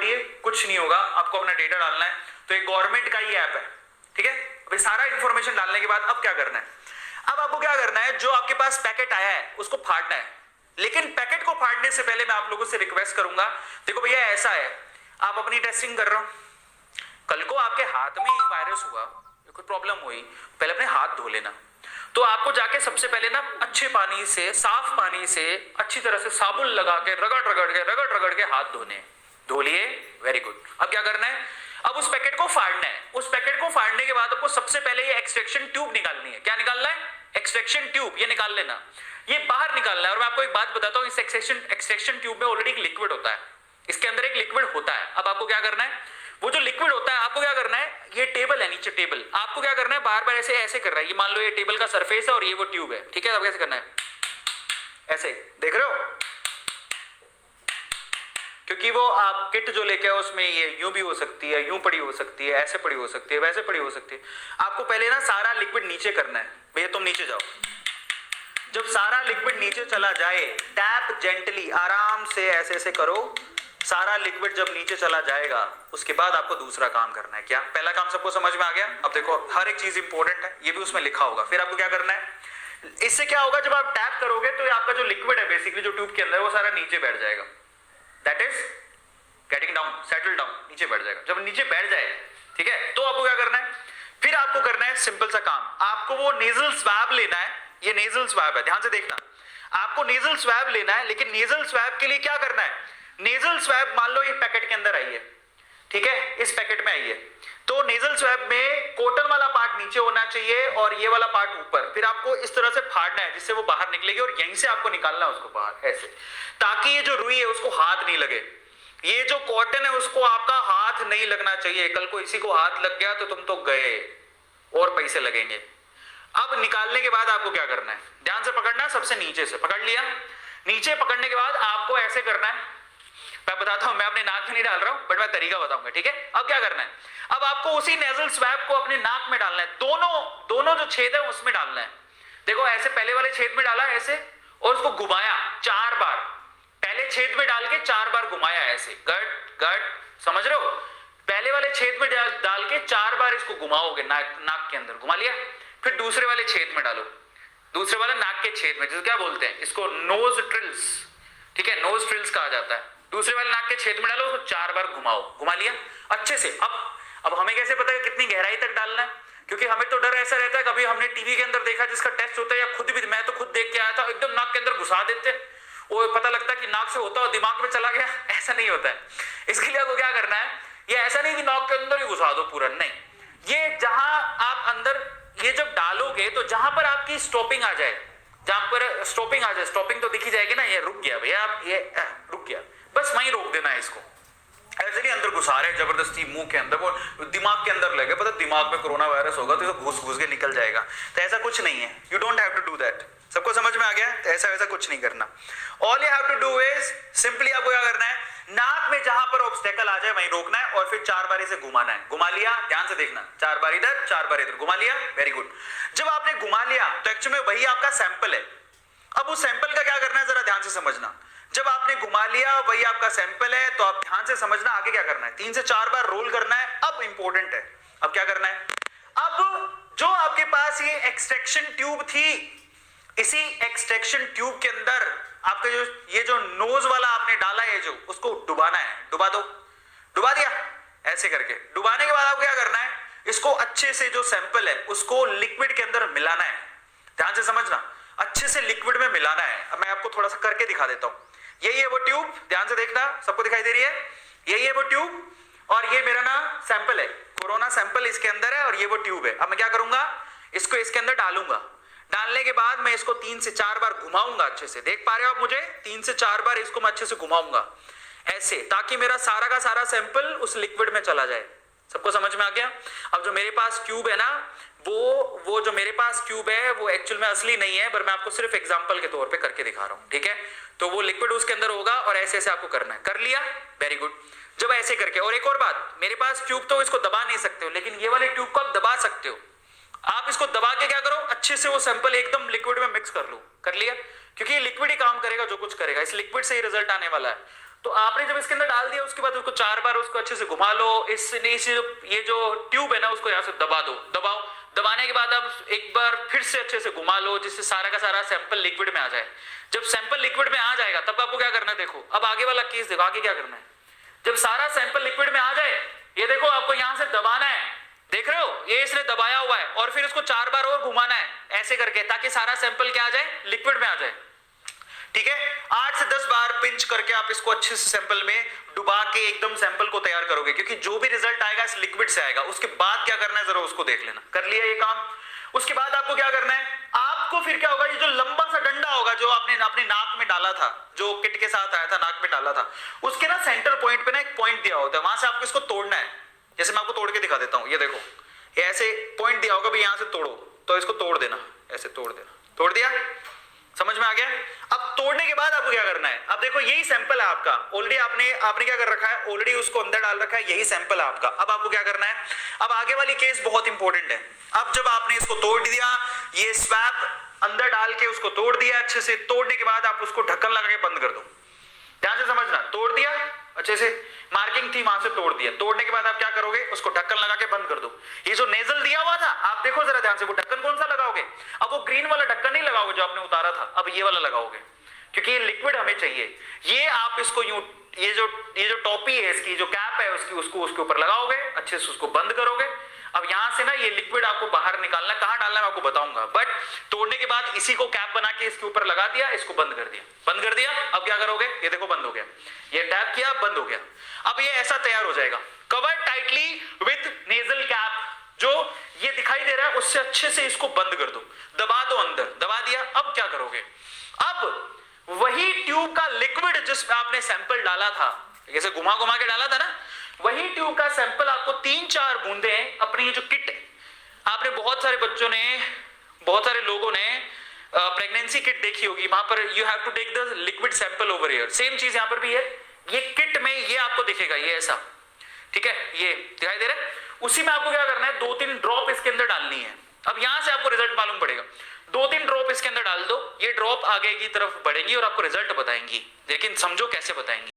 लिए, कुछ नहीं होगा, आपको अपना डेटा डालना है। तो एक गवर्नमेंट का ही ऐप है, ठीक है। अभी सारा इंफॉर्मेशन डालने के बाद अब क्या करना है, अब आपको क्या करना है, जो आपके पास पैकेट आया है उसको फाड़ना है। लेकिन पैकेट को फाड़ने से पहले मैं आप लोगों से रिक्वेस्ट करूंगा, देखो भैया ऐसा है, आप अपनी टेस्टिंग कर रहे हो, कल को आपके हाथ में वायरस हुआ, कोई प्रॉब्लम हुई, पहले अपने हाथ धो लेना। तो आपको जाके सबसे पहले ना अच्छे पानी से, साफ पानी से अच्छी तरह से साबुन लगा के रगड़ के हाथ धो लिए, वेरी गुड। अब क्या करना है, अब उस पैकेट को फाड़ना है। उस पैकेट को फाड़ने के बाद आपको सबसे पहले ये एक्सट्रैक्शन ट्यूब निकालनी है। क्या निकालना है, एक्सट्रैक्शन ट्यूब, ये निकाल लेना, ये बाहर निकालना है। और मैं आपको एक बात बताता हूं, इस एक्सट्रैक्शन ट्यूब में ऑलरेडी एक लिक्विड होता है, इसके अंदर एक लिक्विड होता है। अब आपको क्या करना है, वो जो लिक्विड होता है आपको क्या करना है, ये टेबल है नीचे टेबल, आपको क्या करना है, बार बार ऐसे ऐसे कर रहा है, ये मान लो ये टेबल का सरफेस है और ये वो ट्यूब है, ठीक है। अब कैसे करना है, ऐसे, देख रहे हो, क्योंकि वो आप किट जो लेके आओ उसमें ये यूं भी हो सकती है, यूं पड़ी हो सकती है, ऐसे पड़ी हो सकती है, वैसे पड़ी हो सकती है। आपको पहले ना सारा लिक्विड नीचे करना है। भैया तुम नीचे जाओ, जब सारा लिक्विड नीचे चला जाए, टैप जेंटली, आराम से ऐसे ऐसे करो, सारा लिक्विड जब नीचे चला जाएगा उसके बाद आपको दूसरा काम करना है। क्या, पहला काम सबको समझ में आ गया। अब देखो हर एक चीज इंपॉर्टेंट है, ये भी उसमें लिखा होगा। फिर आपको क्या करना है, इससे क्या होगा, जब आप टैप करोगे तो आपका जो लिक्विड है बेसिकली जो ट्यूब के अंदर, वो सारा नीचे बैठ जाएगा, that is getting down, settle down, नीचे बैठ जाएगा। जब नीचे बैठ जाए, ठीक है, तो आपको क्या करना है, फिर आपको करना है सिंपल सा काम, आपको वो नेजल स्वैब लेना है। ये नेजल स्वैब है, ध्यान से देखना, आपको नेजल स्वैब लेना है। लेकिन नेजल स्वैब के लिए क्या करना है, नेजल स्वैब मान लो ये पैकेट के अंदर आई है, ठीक है, इस पैकेट में आई है, तो नेजल स्वैब में कॉटन वाला पार्ट नीचे होना चाहिए और ये वाला पार्ट ऊपर। फिर आपको इस तरह से फाड़ना है जिससे वो बाहर निकलेगी और यहीं से आपको निकालना है उसको बाहर, ऐसे, ताकि ये जो रुई है उसको हाथ नहीं लगे, ये जो कॉटन है उसको आपका हाथ नहीं लगना चाहिए। कल को इसी को हाथ लग गया तो तुम तो गए और पैसे लगेंगे। अब निकालने के बाद आपको क्या करना है, ध्यान से पकड़ना, सबसे नीचे से पकड़ लिया। नीचे पकड़ने के बाद आपको ऐसे करना है, मैं बताता हूं, मैं अपने नाक में नहीं डाल रहा हूं बट मैं तरीका बताऊंगा, ठीक है। अब क्या करना है, अब आपको उसी नेजल स्वैब को अपने नाक में डालना है, दोनों जो छेद है उसमें डालना है। देखो ऐसे पहले वाले छेद में डाला ऐसे और उसको घुमाया 4 बार, पहले छेद में डाल के 4 बार घुमाया ऐसे, गट गट, समझ रहे हो, पहले वाले छेद में डाल के 4 बार इसको घुमाओगे, नाक के अंदर घुमा लिया। फिर दूसरे वाले छेद में डालो, दूसरे वाले नाक के छेद में, जिसको क्या बोलते हैं, इसको नोज ट्रिल्स, ठीक है, नोज ट्रिल्स कहा जाता है। दूसरे वाले नाक के छेद में डालो, उसको 4 बार घुमाओ, घुमा लिया अच्छे से। अब हमें कैसे पता है कितनी गहराई तक डालना है, क्योंकि हमें तो डर ऐसा रहता है, कभी हमने टीवी के अंदर देखा जिसका टेस्ट होता है, या खुद भी, मैं तो खुद देख के आया था, एकदम नाक के अंदर घुसा देते, वो पता लगता है कि नाक से होता और दिमाग में चला गया, ऐसा नहीं होता है। इसके लिए आपको क्या करना है, ये ऐसा नहीं कि नाक के अंदर ही घुसा दो पूरा, नहीं, ये जहां आप अंदर ये जब डालोगे तो जहां पर आपकी स्टॉपिंग आ जाए, जहां पर स्टॉपिंग आ जाए, स्टॉपिंग तो दिखी जाएगी ना, ये रुक गया भैया, आप ये रुक गया, बस वहीं रोक देना है इसको। ऐसे नहीं अंदर घुसा रहे जबरदस्ती मुंह के अंदर, वो दिमाग के अंदर लगे, पता दिमाग में कोरोना वायरस होगा तो घुस घुस के निकल जाएगा, तो ऐसा कुछ नहीं है, you don't have to do that. सबको समझ में आ गया, तो ऐसा वैसा कुछ नहीं करना। All you have to do is simply, आपको क्या करना है, नाक में जहां पर ऑब्स्टेकल आ जाए वहीं रोकना है और फिर 4 बार इसे घुमाना है। घुमा लिया, ध्यान से देखना, 4 बार इधर 4 बार इधर, घुमा लिया, वेरी गुड। जब आपने घुमा लिया तो एक्चुअली में वही आपका सैंपल है। अब उस सैंपल का क्या करना है, जरा ध्यान से समझना। जब आपने घुमा लिया वही आपका सैंपल है, तो आप ध्यान से समझना आगे क्या करना है, 3 से 4 बार रोल करना है। अब इंपॉर्टेंट है, अब क्या करना है, अब जो आपके पास ये एक्सट्रैक्शन ट्यूब थी, इसी एक्सट्रैक्शन ट्यूब के अंदर आपका ये जो नोज वाला आपने डाला है, जो उसको डुबाना है, डुबा दो, डुबा दिया ऐसे करके। डुबाने के बाद आपको क्या करना है, इसको अच्छे से जो सैंपल है उसको लिक्विड के अंदर मिलाना है। ध्यान से समझना, अच्छे से लिक्विड में मिलाना है। अब मैं आपको थोड़ा सा करके दिखा देता हूं। यही है वो ट्यूब, ध्यान से देखना, सबको दिखाई दे रही है, यही है वो ट्यूब और ये मेरा ना सैंपल है, कोरोना सैंपल इसके अंदर है और ये वो ट्यूब है। अब मैं क्या करूंगा, इसको इसके अंदर डालूंगा, डालने के बाद मैं इसको 3 से 4 बार घुमाऊंगा अच्छे से, देख पा रहे हो आप मुझे, 3 से 4 बार इसको मैं अच्छे से घुमाऊंगा ऐसे, ताकि मेरा सारा का सारा सैंपल उस लिक्विड में चला जाए। सबको समझ में आ गया। अब जो मेरे पास ट्यूब है ना, वो जो मेरे पास ट्यूब है वो एक्चुअल में असली नहीं है, पर मैं आपको सिर्फ एग्जांपल के तौर पे करके दिखा रहा हूं, ठीक है। तो वो लिक्विड उसके अंदर होगा और ऐसे ऐसे आपको करना है, कर लिया, वेरी गुड। जब ऐसे करके, और एक और बात, मेरे पास ट्यूब तो इसको दबा नहीं सकते हो, लेकिन ये वाले ट्यूब को आप दबा सकते हो। आप इसको दबा के क्या करो, अच्छे से वो सैंपल एकदम लिक्विड में मिक्स कर लो, कर लिया, क्योंकि ये लिक्विड ही काम करेगा जो कुछ करेगा, इस लिक्विड से ही रिजल्ट आने वाला है। तो आपने जब इसके अंदर डाल दिया उसके बाद उसको 4 बार उसको अच्छे से घुमा लो। ये जो ट्यूब है ना उसको यहाँ से दबा दो, दबाओ। दबाने के बाद अब एक बार फिर से अच्छे से घुमा लो जिससे सारा का सारा सैंपल लिक्विड में आ जाए। जब सैंपल लिक्विड में आ जाएगा तब आपको क्या करना है, देखो अब आगे वाला केस देखो, आगे क्या करना है। जब सारा सैंपल लिक्विड में आ जाए, ये देखो आपको यहां से दबाना है, देख रहे हो ये इसने दबाया हुआ है, और फिर इसको 4 बार और घुमाना है ऐसे करके, ताकि सारा सैंपल क्या आ जाए, लिक्विड में आ जाए। ठीक है, 8 से 10 बार पिंच करके आप इसको अच्छे से सैंपल में डुबा के एकदम सैंपल को तैयार करोगे, क्योंकि जो भी रिजल्ट आएगा इस लिक्विड से आएगा। उसके बाद क्या करना है जरा उसको देख लेना। कर लिया ये काम, उसके बाद आपको क्या करना है, आपको फिर क्या होगा, ये जो लंबा सा डंडा होगा जो आपने अपने नाक में डाला था, जो किट के साथ आया था नाक में डाला था, उसके ना सेंटर पॉइंट पे ना एक पॉइंट दिया होता है, वहां से आपको इसको तोड़ना है। जैसे मैं आपको तोड़ के दिखा देता हूं, ये देखो ये ऐसे पॉइंट दिया होगा, भाई यहां से तोड़ो, तो इसको तोड़ देना, ऐसे तोड़ देना। तोड़ दिया, समझ में आ गया। अब तोड़ने के बाद आपको क्या करना है, अब देखो यही सैंपल है आपका, ऑलरेडी आपने क्या कर रखा है, ऑलरेडी उसको अंदर डाल रखा है, यही सैंपल है आपका। अब आपको क्या करना है, अब आगे वाली केस बहुत इंपॉर्टेंट है। अब जब आपने इसको तोड़ दिया, ये स्वैप अंदर डाल के उसको तोड़ दिया अच्छे से, तोड़ने के बाद आप उसको ढक्कन लगा के बंद कर दो। ध्यान से समझना, तोड़ दिया अच्छे से, मार्किंग थी वहां से तोड़ दिया, तोड़ने के बाद आप क्या करोगे, उसको ढक्कन लगा के बंद कर दो। ये जो नेजल दिया हुआ था, आप देखो जरा ध्यान से, वो ढक्कन कौन सा लगाओगे, अब वो ग्रीन वाला ढक्कन नहीं लगाओगे जो आपने उतारा था, अब ये वाला लगाओगे, क्योंकि ये लिक्विड हमें चाहिए। ये आप इसको यूं, ये जो टॉपी है इसकी, जो कैप है उसकी, उसको उसके ऊपर लगाओगे, अच्छे से उसको बंद करोगे। अब यहां से ना ये लिक्विड आपको बाहर निकालना, कहां डालना है आपको बताऊंगा, बट तोड़ने के बाद इसी को कैप बना के इसके ऊपर लगा दिया, इसको बंद कर दिया, बंद कर दिया। अब क्या करोगे, ये देखो बंद हो गया, ये टैप किया बंद हो गया। अब ये ऐसा तैयार हो जाएगा, cover tightly with nasal cap, जो ये दिखाई दे रहा है उससे अच्छे से इसको बंद कर दो, दबा दो अंदर, दबा दिया। अब क्या करोगे, अब वही ट्यूब का लिक्विड जिसमें आपने सैंपल डाला था, जैसे घुमा घुमा के डाला था ना, वही ट्यूब का सैंपल आपको 3-4 बूंदें अपनी जो किट, आपने बहुत सारे बच्चों ने, बहुत सारे लोगों ने प्रेगनेंसी किट देखी होगी, वहां पर you have to take the liquid sample over here. Same चीज यहां पर भी है, ये किट में ये आपको दिखेगा, ये ऐसा, ठीक है, ये दिखाई दे रहा है, उसी में आपको क्या करना है, 2-3 ड्रॉप इसके अंदर डालनी है। अब यहां से आपको रिजल्ट मालूम पड़ेगा, 2-3 ड्रॉप इसके अंदर डाल दो, ये ड्रॉप आगे की तरफ बढ़ेंगी और आपको रिजल्ट बताएंगी, लेकिन समझो कैसे बताएंगी।